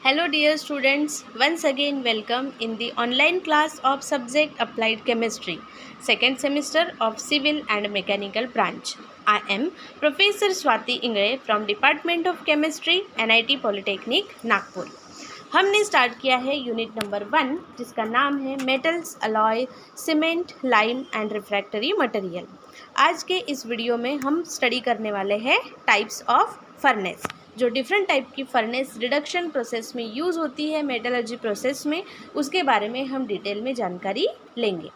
Hello dear students, once again welcome in the online class of subject Applied Chemistry, second semester of Civil and Mechanical branch. I am Professor Swati Ingre from Department of Chemistry, NIT Polytechnic, Nagpur. हमने start किया है unit number 1 जिसका नाम है metals, alloy, cement, lime and refractory material. आज के इस video में हम स्टडी करने वाले हैं टाइप्स ऑफ फर्नेस, जो डिफरेंट टाइप की फर्नेस रिडक्शन प्रोसेस में यूज़ होती है मेटलर्जी प्रोसेस में, उसके बारे में हम डिटेल में जानकारी लेंगे।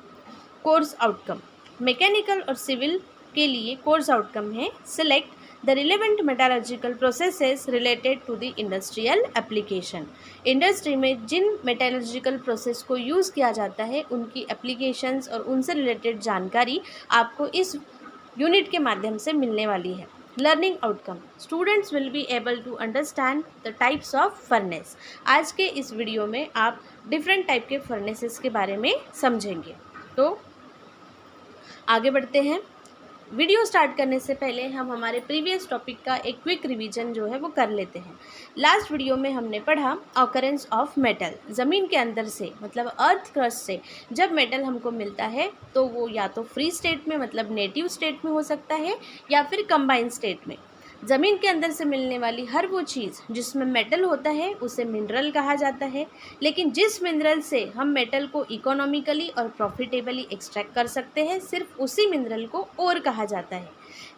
कोर्स आउटकम मैकेनिकल और सिविल के लिए कोर्स आउटकम है select the relevant metallurgical processes related to the industrial application. Industry में जिन मेटालर्जिकल प्रोसेस को यूज़ किया जाता है उनकी एप्लीकेशंस और उनसे रिलेटेड जानकारी आपको इस यूनिट के माध्यम से मिलने वाली है। Learning outcome students will be able to understand the types of furnace. आज के इस वीडियो में आप डिफरेंट टाइप के फर्नेसेस के बारे में समझेंगे। तो आगे बढ़ते हैं। वीडियो स्टार्ट करने से पहले हम हमारे प्रीवियस टॉपिक का एक क्विक रिवीजन जो है वो कर लेते हैं। लास्ट वीडियो में हमने पढ़ा ऑकरेंस ऑफ मेटल। ज़मीन के अंदर से मतलब अर्थ क्रस्ट से जब मेटल हमको मिलता है तो वो या तो फ्री स्टेट में मतलब नेटिव स्टेट में हो सकता है या फिर कंबाइंड स्टेट में। ज़मीन के अंदर से मिलने वाली हर वो चीज़ जिसमें मेटल होता है उसे मिनरल कहा जाता है, लेकिन जिस मिनरल से हम मेटल को इकोनॉमिकली और प्रॉफिटेबली एक्सट्रैक्ट कर सकते हैं सिर्फ उसी मिनरल को ओर कहा जाता है।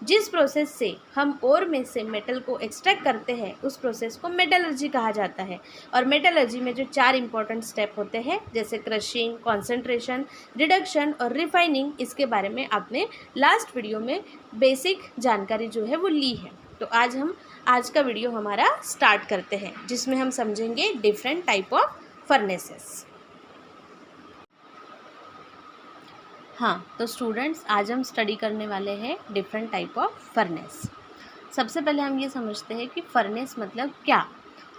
जिस प्रोसेस से हम ओर में से मेटल को एक्सट्रैक्ट करते हैं उस प्रोसेस को मेटलर्जी कहा जाता है। और मेटलर्जी में जो 4 इंपॉर्टेंट स्टेप होते हैं जैसे क्रशिंग, कॉन्सेंट्रेशन, रिडक्शन और रिफाइनिंग, इसके बारे में आपने लास्ट वीडियो में बेसिक जानकारी जो है वो ली है। तो आज का वीडियो हमारा स्टार्ट करते हैं जिसमें हम समझेंगे डिफरेंट टाइप ऑफ फर्नेसेस। हाँ, तो स्टूडेंट्स आज हम स्टडी करने वाले हैं डिफरेंट टाइप ऑफ फर्नेस। सबसे पहले हम ये समझते हैं कि फर्नेस मतलब क्या।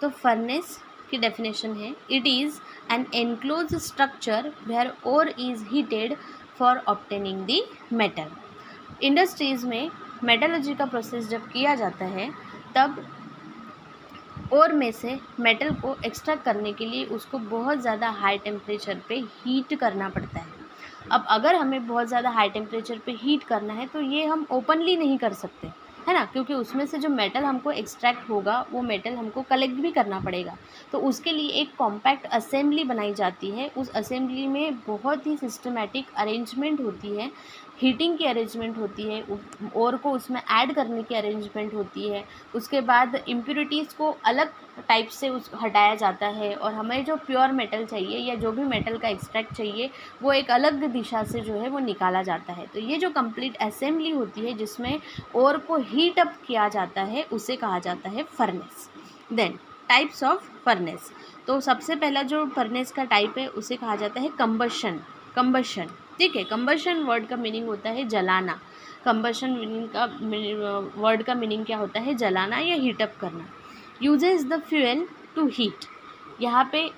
तो फर्नेस की डेफिनेशन है it is an enclose structure where ore is heated for obtaining the metal. Industries में मेटलर्जी का प्रोसेस जब किया जाता है तब ओर में से मेटल को एक्सट्रैक्ट करने के लिए उसको बहुत ज़्यादा हाई टेम्परेचर पे हीट करना पड़ता है। अब अगर हमें बहुत ज़्यादा हाई टेम्परेचर पे हीट करना है तो ये हम ओपनली नहीं कर सकते, है ना, क्योंकि उसमें से जो मेटल हमको एक्सट्रैक्ट होगा वो मेटल हमको कलेक्ट भी करना पड़ेगा। तो उसके लिए एक कॉम्पैक्ट असेंबली बनाई जाती है। उस असेंबली में बहुत ही सिस्टमेटिक अरेंजमेंट होती है, हीटिंग की अरेंजमेंट होती है, और को उसमें ऐड करने की अरेंजमेंट होती है। उसके बाद इम्प्योरिटीज़ को अलग टाइप से हटाया जाता है और हमें जो प्योर मेटल चाहिए या जो भी मेटल का एक्सट्रैक्ट चाहिए वो एक अलग दिशा से जो है वो निकाला जाता है। तो ये जो कंप्लीट असेंबली होती है जिसमें और को हीट अप किया जाता है उसे कहा जाता है furnace. Then types of furnace. तो सबसे पहला जो फर्नेस का टाइप है उसे कहा जाता है कंबशन। ठीक है, कंबशन वर्ड का मीनिंग होता है जलाना। कंबशन मीनिंग का वर्ड का मीनिंग क्या होता है? जलाना या हीटअप करना। Uses the fuel to heat. यहाँ पे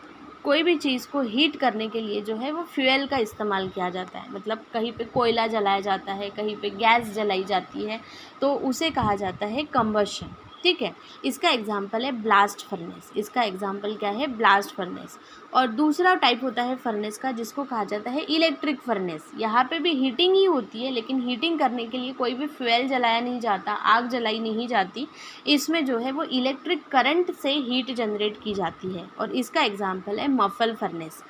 कोई भी चीज़ को हीट करने के लिए जो है वो फ्यूल का इस्तेमाल किया जाता है। मतलब कहीं पे कोयला जलाया जाता है, कहीं पे गैस जलाई जाती है, तो उसे कहा जाता है कंबशन। ठीक है, इसका एग्जाम्पल है ब्लास्ट फर्नेस। इसका एग्जाम्पल क्या है? Blast furnace. और दूसरा टाइप होता है फर्नेस का जिसको कहा जाता है इलेक्ट्रिक फर्नेस। यहाँ पे भी हीटिंग ही होती है, लेकिन हीटिंग करने के लिए कोई भी फ्यूल जलाया नहीं जाता, आग जलाई नहीं जाती। इसमें जो है वो इलेक्ट्रिक करंट से हीट जनरेट की जाती है। और इसका एग्जाम्पल है मफल फर्नेस।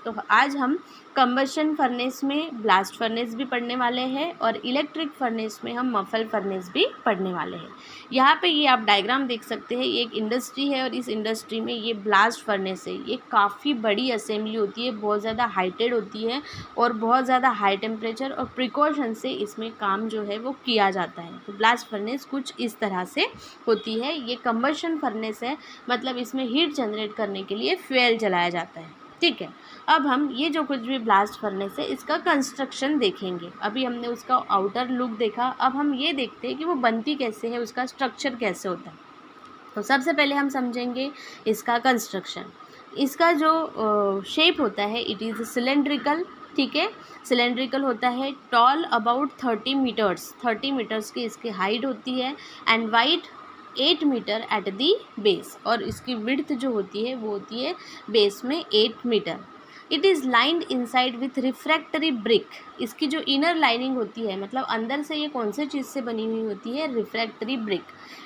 तो आज हम कंबशन फर्नेस में ब्लास्ट फर्नेस भी पढ़ने वाले हैं और इलेक्ट्रिक फर्नेस में हम मफल फर्नेस भी पढ़ने वाले हैं। यहाँ पे ये आप डायग्राम देख सकते हैं, ये एक इंडस्ट्री है और इस इंडस्ट्री में ये ब्लास्ट फर्नेस है। ये काफ़ी बड़ी असेंबली होती है, बहुत ज़्यादा हाइटेड होती है और बहुत ज़्यादा हाई टेम्परेचर और प्रिकॉशन से इसमें काम जो है वो किया जाता है। तो ब्लास्ट फर्नेस कुछ इस तरह से होती है। ये कंबशन फर्नेस है, मतलब इसमें हीट जनरेट करने के लिए फ्यूल जलाया जाता है। ठीक है, अब हम ये जो कुछ भी ब्लास्ट फर्नेस है इसका कंस्ट्रक्शन देखेंगे। अभी हमने उसका आउटर लुक देखा, अब हम ये देखते हैं कि वो बनती कैसे है, उसका स्ट्रक्चर कैसे होता है। तो सबसे पहले हम समझेंगे इसका कंस्ट्रक्शन। इसका जो शेप होता है इट इज़ सिलेंड्रिकल। ठीक है, सिलेंड्रिकल होता है, टॉल अबाउट 30 मीटर्स की इसकी हाइट होती है and wide 8 metre at the base, और इसकी विड्थ जो होती है वो होती है बेस में 8 metre. It is lined inside with refractory brick. इसकी जो इनर लाइनिंग होती है, मतलब अंदर से ये कौन से चीज़ से बनी हुई होती है, रिफ्रैक्टरी ब्रिक।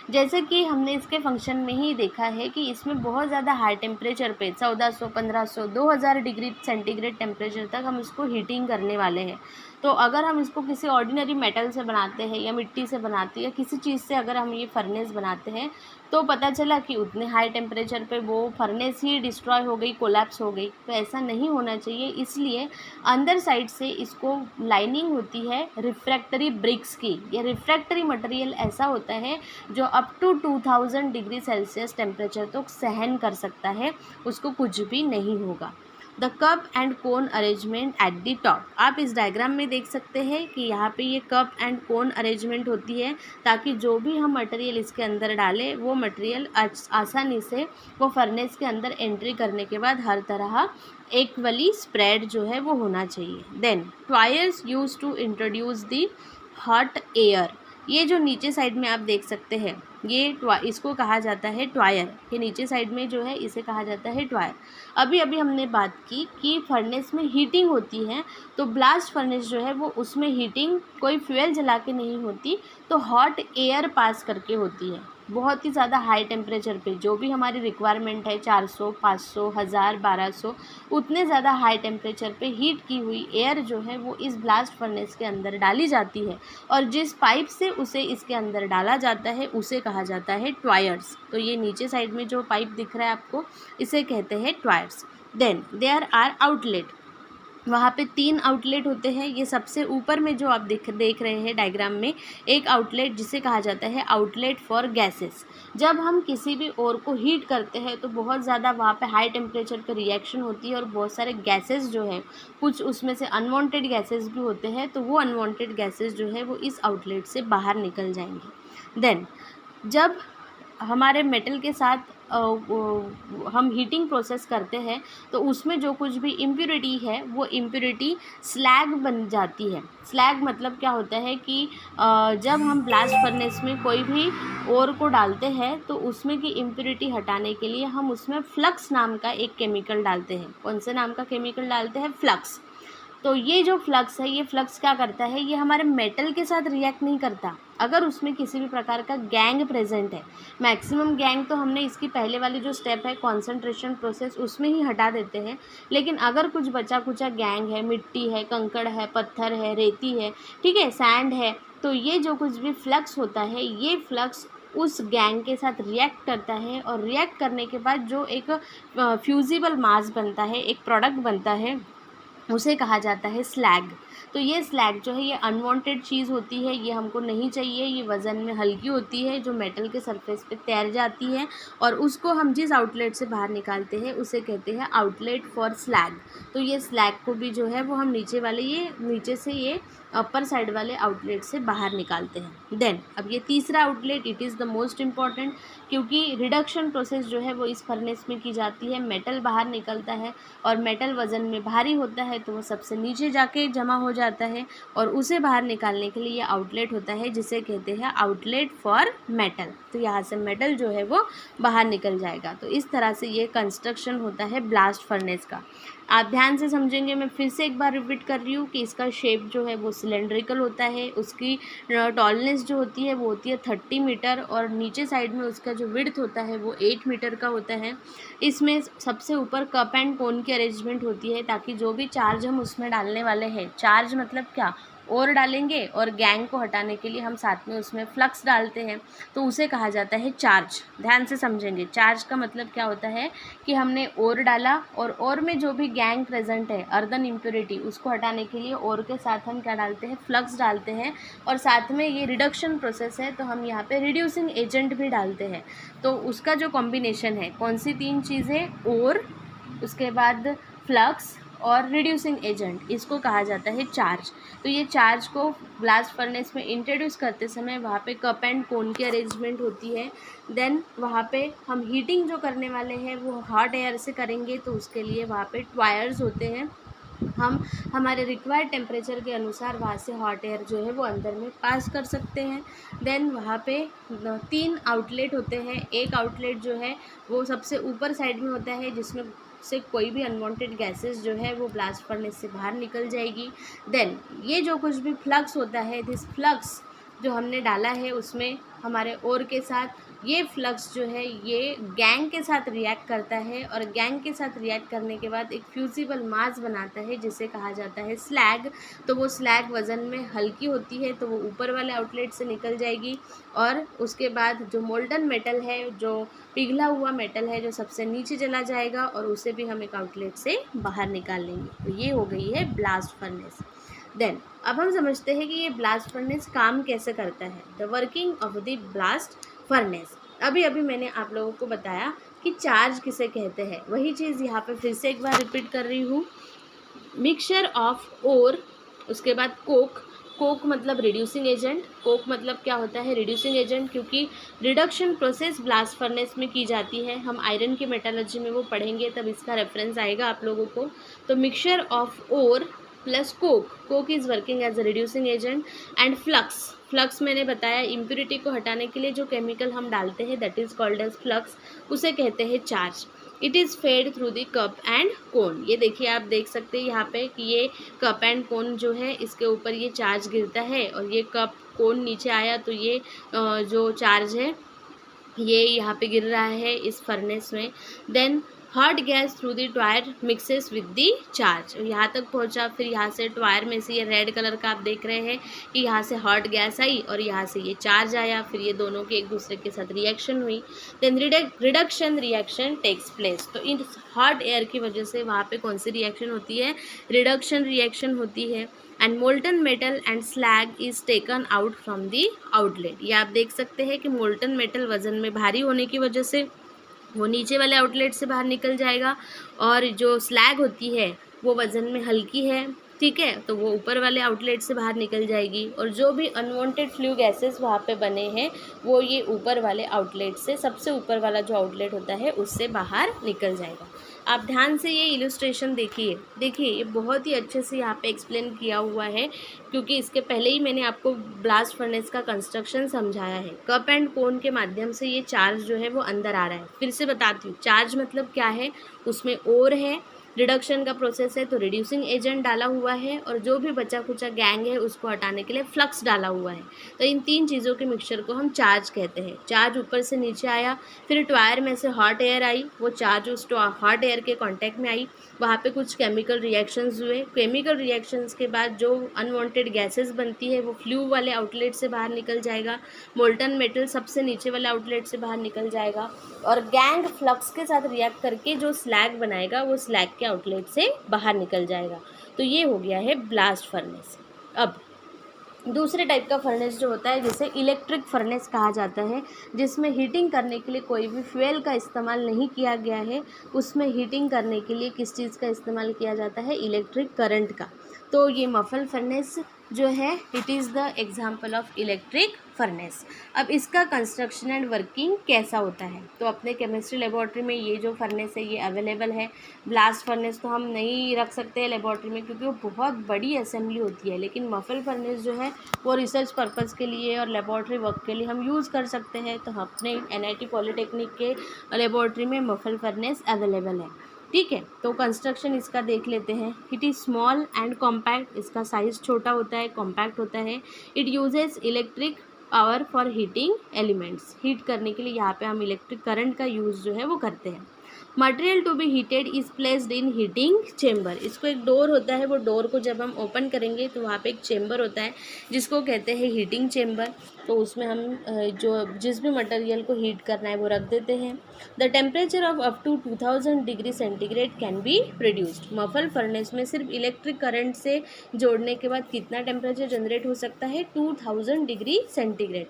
जैसे कि हमने इसके फंक्शन में ही देखा है कि इसमें बहुत ज़्यादा हाई टेम्परेचर पे 1400, 1500, 2000 डिग्री सेंटीग्रेड टेम्परेचर तक हम इसको हीटिंग करने वाले हैं। तो अगर हम इसको किसी ऑर्डिनरी मेटल से बनाते हैं या मिट्टी से बनाते हैं या किसी चीज़ से अगर हम ये फर्नेस बनाते हैं, तो पता चला कि उतने हाई टेम्परेचर पे वो फर्नेस ही डिस्ट्रॉय हो गई, कोलैप्स हो गई। तो ऐसा नहीं होना चाहिए, इसलिए अंदर साइड से इसको लाइनिंग होती है रिफ्रैक्टरी ब्रिक्स की। ये रिफ्रैक्टरी मटेरियल ऐसा होता है जो up to 2000 degree Celsius temperature तो सहन कर सकता है, उसको कुछ भी नहीं होगा। The cup and cone arrangement at the top. आप इस डायग्राम में देख सकते हैं कि यहाँ पे ये कप एंड कोन अरेंजमेंट होती है, ताकि जो भी हम मटेरियल इसके अंदर डालें वो मटेरियल आसानी से वो फर्नेस के अंदर एंट्री करने के बाद हर तरह इक्वली स्प्रेड जो है वो होना चाहिए। Then tuyeres use to introduce the hot air. ये जो नीचे साइड में आप देख सकते हैं, ये इसको कहा जाता है ट्वायर। ये नीचे साइड में जो है इसे कहा जाता है ट्वायर। अभी अभी हमने बात की कि फर्नेस में हीटिंग होती है, तो ब्लास्ट फर्नेस जो है वो उसमें हीटिंग कोई फ्यूल जला के नहीं होती, तो हॉट एयर पास करके होती है। बहुत ही ज़्यादा हाई टेम्परेचर पे जो भी हमारी रिक्वायरमेंट है 400, 500, 1000, 1200, उतने ज़्यादा हाई टेम्परेचर पे हीट की हुई एयर जो है वो इस ब्लास्ट फर्नेस के अंदर डाली जाती है, और जिस पाइप से उसे इसके अंदर डाला जाता है उसे कहा जाता है ट्वायर्स। तो ये नीचे साइड में जो पाइप दिख रहा है आपको, इसे कहते हैं tuyeres. Then there are outlet. वहाँ पे 3 आउटलेट होते हैं। ये सबसे ऊपर में जो आप देख रहे हैं डायग्राम में, एक आउटलेट जिसे कहा जाता है आउटलेट फॉर गैसेस। जब हम किसी भी ओर को हीट करते हैं तो बहुत ज़्यादा वहाँ पे हाई टेम्परेचर पे रिएक्शन होती है और बहुत सारे गैसेस जो हैं, कुछ उसमें से अनवांटेड गैसेस भी होते हैं, तो वो अनवांटेड गैसेस जो है वो इस आउटलेट से बाहर निकल जाएंगे। देन जब हमारे मेटल के साथ हम हीटिंग प्रोसेस करते हैं तो उसमें जो कुछ भी इम्प्योरिटी है वो इम्प्योरिटी स्लैग बन जाती है। स्लैग मतलब क्या होता है कि जब हम ब्लास्ट फर्नेस में कोई भी ओर को डालते हैं तो उसमें की इम्प्योरिटी हटाने के लिए हम उसमें फ्लक्स नाम का एक केमिकल डालते हैं। कौन से नाम का केमिकल डालते हैं? फ्लक्स। तो ये जो फ्लक्स है, ये फ्लक्स क्या करता है, ये हमारे मेटल के साथ रिएक्ट नहीं करता अगर उसमें किसी भी प्रकार का गैंग प्रेजेंट है। मैक्सिमम गैंग तो हमने इसकी पहले वाली जो स्टेप है कॉन्सेंट्रेशन प्रोसेस, उसमें ही हटा देते हैं। लेकिन अगर कुछ बचा कुचा गैंग है, मिट्टी है, कंकड़ है, पत्थर है, रेती है, ठीक है, सैंड है, तो ये जो कुछ भी फ्लक्स होता है, ये फ्लक्स उस गैंग के साथ रिएक्ट करता है, और रिएक्ट करने के बाद जो एक फ्यूजिबल मास बनता है, एक प्रोडक्ट बनता है, उसे कहा जाता है स्लैग। तो ये स्लैग जो है ये अनवांटेड चीज़ होती है, ये हमको नहीं चाहिए। ये वज़न में हल्की होती है, जो मेटल के सरफेस पे तैर जाती है, और उसको हम जिस आउटलेट से बाहर निकालते हैं उसे कहते हैं आउटलेट फॉर स्लैग। तो ये स्लैग को भी जो है वो हम नीचे से ये अपर साइड वाले आउटलेट से बाहर निकालते हैं। देन अब ये तीसरा outlet, it is the most important, क्योंकि रिडक्शन प्रोसेस जो है वो इस फर्नेस में की जाती है। मेटल बाहर निकलता है, और मेटल वज़न में भारी होता है तो वो सबसे नीचे जाके जमा हो जाता है, और उसे बाहर निकालने के लिए ये आउटलेट होता है जिसे कहते हैं आउटलेट फॉर मेटल। तो यहाँ से मेटल जो है वो बाहर निकल जाएगा। तो इस तरह से ये कंस्ट्रक्शन होता है ब्लास्ट फर्नेस का। आप ध्यान से समझेंगे, मैं फिर से एक बार रिपीट कर रही हूँ कि इसका शेप जो है वो सिलेंड्रिकल होता है, उसकी टॉलनेस जो होती है वो होती है 30 मीटर, और नीचे साइड में उसका जो विड्थ होता है वो 8 मीटर का होता है। इसमें सबसे ऊपर कप एंड कोन की अरेंजमेंट होती है, ताकि जो भी चार्ज हम उसमें डालने वाले हैं, चार्ज मतलब क्या, और डालेंगे, और गैंग को हटाने के लिए हम साथ में उसमें फ्लक्स डालते हैं, तो उसे कहा जाता है चार्ज। ध्यान से समझेंगे, चार्ज का मतलब क्या होता है कि हमने और डाला, और और में जो भी गैंग प्रेजेंट है, अर्दन इम्प्योरिटी, उसको हटाने के लिए और के साथ हम क्या डालते हैं, फ्लक्स डालते हैं, और साथ में ये रिडक्शन प्रोसेस है तो हम यहाँ पे रिड्यूसिंग एजेंट भी डालते हैं। तो उसका जो कॉम्बिनेशन है, कौन सी 3 चीज़ें, और उसके बाद फ्लक्स और रिड्यूसिंग एजेंट, इसको कहा जाता है चार्ज। तो ये चार्ज को ब्लास्ट फर्नेस में इंट्रोड्यूस करते समय वहाँ पे कप एंड कोन की अरेंजमेंट होती है। देन वहाँ पे हम हीटिंग जो करने वाले हैं वो हॉट एयर से करेंगे, तो उसके लिए वहाँ पे ट्वायर्स होते हैं, हम हमारे रिक्वायर्ड टेम्परेचर के अनुसार वहाँ से हॉट एयर जो है वो अंदर में पास कर सकते हैं। देन वहाँ पे 3 आउटलेट होते हैं। एक आउटलेट जो है वो सबसे ऊपर साइड में होता है, जिसमें से कोई भी अनवांटेड गैसेस जो है वो ब्लास्ट फर्नेस से बाहर निकल जाएगी। देन ये जो कुछ भी फ्लक्स होता है, दिस फ्लक्स जो हमने डाला है उसमें हमारे ओर के साथ, ये फ्लक्स जो है ये गैंग के साथ रिएक्ट करता है, और गैंग के साथ रिएक्ट करने के बाद एक फ्यूजिबल मास बनाता है जिसे कहा जाता है स्लैग। तो वो स्लैग वज़न में हल्की होती है तो वो ऊपर वाले आउटलेट से निकल जाएगी, और उसके बाद जो मोल्टन मेटल है, जो पिघला हुआ मेटल है, जो सबसे नीचे चला जाएगा और उसे भी हम एक आउटलेट से बाहर निकाल लेंगे। तो ये हो गई है ब्लास्ट फर्नेस। देन अब हम समझते हैं कि ये ब्लास्ट फर्नेस काम कैसे करता है। The working of the blast furnace. अभी अभी मैंने आप लोगों को बताया कि चार्ज किसे कहते हैं, वही चीज़ यहाँ पे फिर से एक बार रिपीट कर रही हूँ। मिक्सचर ऑफ ओर, उसके बाद कोक। कोक मतलब रिड्यूसिंग एजेंट। कोक मतलब क्या होता है, रिड्यूसिंग एजेंट, क्योंकि रिडक्शन प्रोसेस ब्लास्ट फर्नेस में की जाती है। हम आयरन की मेटालर्जी में वो पढ़ेंगे, तब इसका रेफरेंस आएगा आप लोगों को। तो mixture of ore plus coke. Coke is working as a reducing agent. And flux. Flux मैंने बताया इम्प्योरिटी को हटाने के लिए जो केमिकल हम डालते हैं that is called as flux, उसे कहते हैं charge. It is fed through the cup and cone. ये देखिए, आप देख सकते हैं यहाँ पे कि ये कप एंड कोन जो है इसके ऊपर ये चार्ज गिरता है, और ये कप कोन नीचे आया तो ये जो चार्ज है ये यहाँ पे गिर रहा है इस फर्नेस में। Then hot gas through the tyre mixes with the charge. यहाँ तक पहुँचा, फिर यहाँ से टायर में से ये रेड कलर का आप देख रहे हैं कि यहाँ से हॉट गैस आई और यहाँ से ये चार्ज आया, फिर ये दोनों की एक दूसरे के साथ रिएक्शन हुई। Then reduction reaction takes place. तो इन हॉट एयर की वजह से वहाँ पे कौन सी रिएक्शन होती है, रिडक्शन रिएक्शन होती है। And molten metal and slag is taken out from the outlet. ये आप देख सकते हैं कि मोल्टन मेटल वज़न में भारी होने की वजह से वो नीचे वाले आउटलेट से बाहर निकल जाएगा, और जो स्लैग होती है वो वज़न में हल्की है, ठीक है, तो वो ऊपर वाले आउटलेट से बाहर निकल जाएगी। और जो भी अनवांटेड फ्लू गैसेस वहाँ पे बने हैं वो ये ऊपर वाले आउटलेट से, सबसे ऊपर वाला जो आउटलेट होता है उससे बाहर निकल जाएगा। आप ध्यान से ये इलस्ट्रेशन देखिए, ये बहुत ही अच्छे से यहाँ पे एक्सप्लेन किया हुआ है, क्योंकि इसके पहले ही मैंने आपको ब्लास्ट फर्नेस का कंस्ट्रक्शन समझाया है। कप एंड कोन के माध्यम से ये चार्ज जो है वो अंदर आ रहा है। फिर से बताती हूँ, चार्ज मतलब क्या है, उसमें ओर है, रिडक्शन का प्रोसेस है तो रिड्यूसिंग एजेंट डाला हुआ है, और जो भी बचा खुचा गैंग है उसको हटाने के लिए फ्लक्स डाला हुआ है। तो इन तीन चीज़ों के मिक्सचर को हम चार्ज कहते हैं। चार्ज ऊपर से नीचे आया, फिर टायर में से हॉट एयर आई, वो चार्ज उस हॉट एयर के कांटेक्ट में आई, वहाँ पे कुछ केमिकल रिएक्शंस हुए। केमिकल रिएक्शंस के बाद जो अनवांटेड गैसेस बनती है वो फ्लू वाले आउटलेट से बाहर निकल जाएगा, मोल्टन मेटल सबसे नीचे वाले आउटलेट से बाहर निकल जाएगा, और गैंग फ्लक्स के साथ रिएक्ट करके जो स्लैग बनाएगा वो स्लैग के आउटलेट से बाहर निकल जाएगा। तो ये हो गया है ब्लास्ट फर्नेस। अब दूसरे टाइप का फर्नेस जो होता है जिसे इलेक्ट्रिक फर्नेस कहा जाता है, जिसमें हीटिंग करने के लिए कोई भी फ्यूल का इस्तेमाल नहीं किया गया है। उसमें हीटिंग करने के लिए किस चीज़ का इस्तेमाल किया जाता है, इलेक्ट्रिक करंट का। तो ये मफल फर्नेस जो है it is the example of electric furnace. अब इसका कंस्ट्रक्शन एंड वर्किंग कैसा होता है, तो अपने केमिस्ट्री लेबॉर्ट्री में ये जो फर्नेस है ये अवेलेबल है। ब्लास्ट फर्नेस तो हम नहीं रख सकते हैं लेबॉर्ट्री में क्योंकि वो बहुत बड़ी असेंबली होती है, लेकिन मफल फर्नेस जो है वो रिसर्च पर्पज़ के लिए और लेबॉर्ट्री वर्क के लिए हम यूज़ कर सकते हैं। तो अपने NIT पॉलीटेक्निक के लेबॉर्ट्री में मफल फर्नेस अवेलेबल है, ठीक है। तो कंस्ट्रक्शन इसका देख लेते हैं। It is small and compact, इसका साइज़ छोटा होता है, कॉम्पैक्ट होता है। It uses electric power for heating elements, heat करने के लिए यहाँ पे हम इलेक्ट्रिक करंट का यूज़ जो है वो करते हैं। Material to be heated is placed in heating chamber, इसको एक डोर होता है, वो डोर को जब हम ओपन करेंगे तो वहाँ पे एक चेम्बर होता है जिसको कहते हैं हीटिंग चेम्बर। तो उसमें हम जो जिस भी मटेरियल को हीट करना है वो रख देते हैं। The temperature of up to 2000 degree centigrade can be produced. Muffle furnace में सिर्फ इलेक्ट्रिक करंट से जोड़ने के बाद कितना टेम्परेचर जनरेट हो सकता है, 2000 डिग्री सेंटीग्रेड।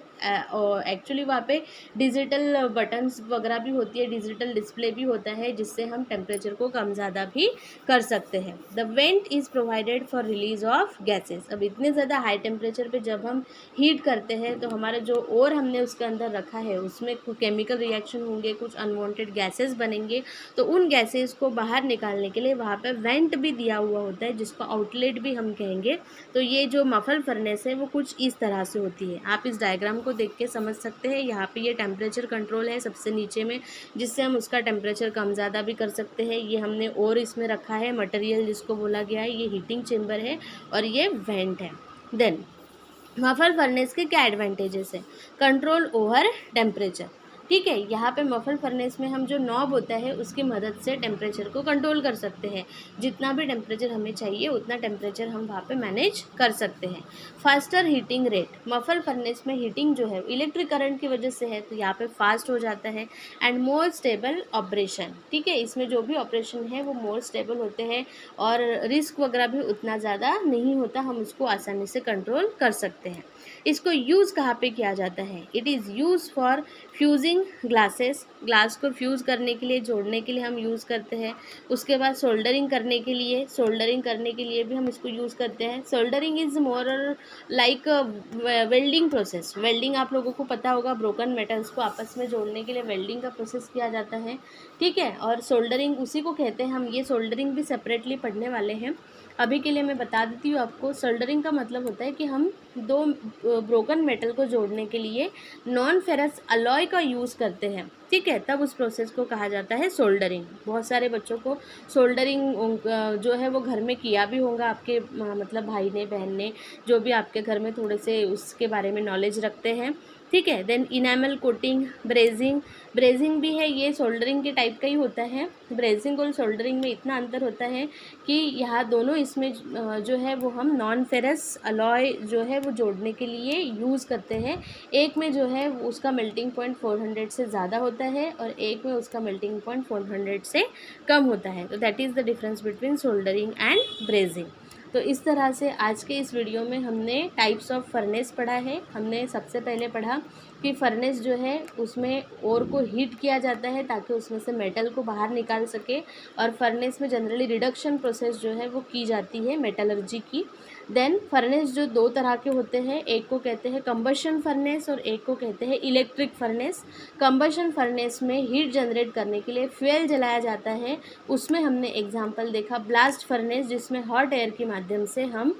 और एक्चुअली वहाँ पे डिजिटल बटन्स वगैरह भी होती है, डिजिटल डिस्प्ले भी होता है, जिससे हम टेम्परेचर को कम ज़्यादा भी कर सकते हैं। The went is provided for release of gases. अब इतने ज़्यादा हाई टेम्परेचर पे जब हम हीट करते हैं तो हमारा जो और हमने उसके अंदर रखा है उसमें कुछ केमिकल रिएक्शन होंगे, कुछ अनवांटेड गैसेस बनेंगे, तो उन गैसेस को बाहर निकालने के लिए वहाँ पे वेंट भी दिया हुआ होता है, जिसको आउटलेट भी हम कहेंगे। तो ये जो मफल फर्नेस है वो कुछ इस तरह से होती है। आप इस डायग्राम को देख के समझ सकते हैं। यहाँ पे ये टेम्परेचर कंट्रोल है सबसे नीचे में, जिससे हम उसका टेम्परेचर कम ज़्यादा भी कर सकते हैं। ये हमने और इसमें रखा है मटेरियल जिसको बोला गया है, ये हीटिंग चेम्बर है और ये वेंट है। देन मफल फर्नेस के क्या एडवांटेजेस है? Control over temperature. ठीक है, यहाँ पे मफल फर्नेस में हम जो नॉब होता है उसकी मदद से टेम्परेचर को कंट्रोल कर सकते हैं। जितना भी टेम्परेचर हमें चाहिए उतना टेम्परेचर हम वहाँ पे मैनेज कर सकते हैं। Faster heating rate. Muffle furnace में हीटिंग जो है इलेक्ट्रिक करंट की वजह से है, तो यहाँ पे फास्ट हो जाता है। And more stable operation. ठीक है, इसमें जो भी ऑपरेशन है वो मोर स्टेबल होते हैं और रिस्क वगैरह भी उतना ज़्यादा नहीं होता, हम उसको आसानी से कंट्रोल कर सकते हैं। इसको यूज़ कहाँ पे किया जाता है? It is use for fusing glasses. Glass को फ्यूज़ करने के लिए, जोड़ने के लिए हम यूज़ करते हैं। उसके बाद सोल्डरिंग करने के लिए भी हम इसको यूज़ करते हैं। Soldering is more like welding process. Welding आप लोगों को पता होगा, ब्रोकन मेटल्स को आपस में जोड़ने के लिए वेल्डिंग का प्रोसेस किया जाता है। ठीक है, और सोल्डरिंग उसी को कहते हैं हम। ये सोल्डरिंग भी सेपरेटली पढ़ने वाले हैं। अभी के लिए मैं बता देती हूँ आपको। सोल्डरिंग का मतलब होता है कि हम दो ब्रोकन मेटल को जोड़ने के लिए नॉन फेरस अलॉय का यूज़ करते हैं। ठीक है, तब उस प्रोसेस को कहा जाता है सोल्डरिंग। बहुत सारे बच्चों को सोल्डरिंग जो है वो घर में किया भी होगा, आपके मतलब भाई ने, बहन ने, जो भी आपके घर में थोड़े से उसके बारे में नॉलेज रखते हैं। ठीक है, then enamel coating, brazing. Brazing भी है, ये सोल्डरिंग के टाइप का ही होता है। ब्रेजिंग और सोल्डरिंग में इतना अंतर होता है कि यहाँ दोनों इसमें जो है वो हम नॉन फेरस अलॉय जो है वो जोड़ने के लिए यूज़ करते हैं। एक में जो है उसका मेल्टिंग पॉइंट 400 से ज़्यादा होता है और एक में उसका मेल्टिंग पॉइंट 400 से कम होता है। तो that is the difference between soldering and brazing. तो इस तरह से आज के इस वीडियो में हमने टाइप्स ऑफ फर्नेस पढ़ा है। हमने सबसे पहले पढ़ा कि फर्नेस जो है उसमें ओर को हीट किया जाता है ताकि उसमें से मेटल को बाहर निकाल सके, और फर्नेस में जनरली रिडक्शन प्रोसेस जो है वो की जाती है मेटलर्जी की। देन फर्नेस जो दो तरह के होते हैं, एक को कहते हैं कंबशन फर्नेस और एक को कहते हैं इलेक्ट्रिक फर्नेस। कंबशन फर्नेस में हीट जनरेट करने के लिए फ्यूल जलाया जाता है। उसमें हमने एग्जांपल देखा ब्लास्ट फर्नेस, जिसमें हॉट एयर के माध्यम से हम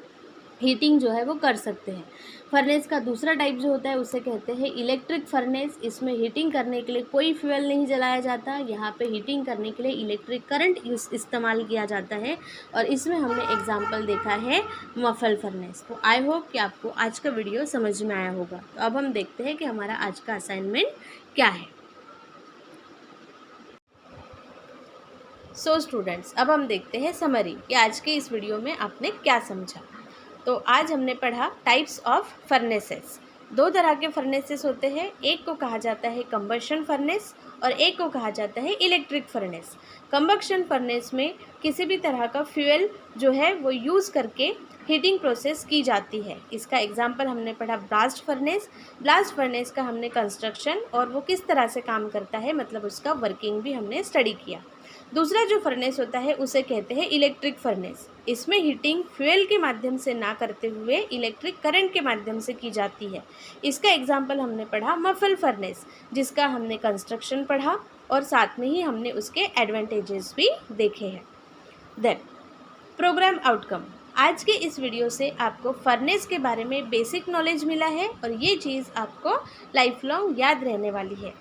हीटिंग जो है वो कर सकते हैं। फर्नेस का दूसरा टाइप जो होता है उसे कहते हैं इलेक्ट्रिक फर्नेस। इसमें हीटिंग करने के लिए कोई फ्यूल नहीं जलाया जाता, यहाँ पे हीटिंग करने के लिए इलेक्ट्रिक करंट इस्तेमाल किया जाता है, और इसमें हमने एग्जांपल देखा है मफल फर्नेस। तो आई होप कि आपको आज का वीडियो समझ में आया होगा। तो अब हम देखते हैं कि हमारा आज का असाइनमेंट क्या है। सो स्टूडेंट्स, अब हम देखते हैं समरी कि आज के इस वीडियो में आपने क्या समझा। तो आज हमने पढ़ा टाइप्स ऑफ फर्नेसेस। दो तरह के फर्नेसेस होते हैं, एक को कहा जाता है कंबशन फर्नेस और एक को कहा जाता है इलेक्ट्रिक फर्नेस। कंबक्शन फर्नेस में किसी भी तरह का फ्यूल जो है वो यूज़ करके हीटिंग प्रोसेस की जाती है। इसका एग्जांपल हमने पढ़ा ब्लास्ट फर्नेस। ब्लास्ट फर्नेस का हमने कंस्ट्रक्शन और वो किस तरह से काम करता है, मतलब उसका वर्किंग भी हमने स्टडी किया। दूसरा जो फर्नेस होता है उसे कहते हैं इलेक्ट्रिक फर्नेस। इसमें हीटिंग फ्यूल के माध्यम से ना करते हुए इलेक्ट्रिक करंट के माध्यम से की जाती है। इसका एग्जांपल हमने पढ़ा मफल फर्नेस, जिसका हमने कंस्ट्रक्शन पढ़ा और साथ में ही हमने उसके एडवांटेजेस भी देखे हैं। Then programme outcome. आज के इस वीडियो से आपको फर्नेस के बारे में बेसिक नॉलेज मिला है और ये चीज़ आपको लाइफ लॉन्ग याद रहने वाली है।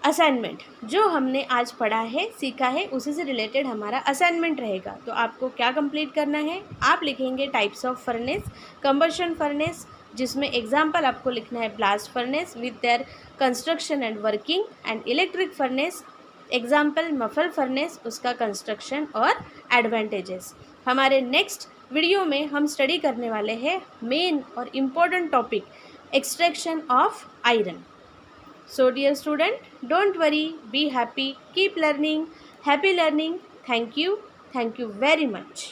असाइनमेंट जो हमने आज पढ़ा है, सीखा है, उसी से रिलेटेड हमारा असाइनमेंट रहेगा। तो आपको क्या कंप्लीट करना है, आप लिखेंगे types of furnace, combustion furnace, जिसमें एग्जांपल आपको लिखना है blast furnace with their construction and working, and electric furnace example muffle furnace, उसका कंस्ट्रक्शन और एडवांटेजेस। हमारे नेक्स्ट वीडियो में हम स्टडी करने वाले हैं मेन और important topic extraction of iron. So dear student, don't worry, be happy, keep learning, happy learning. Thank you very much.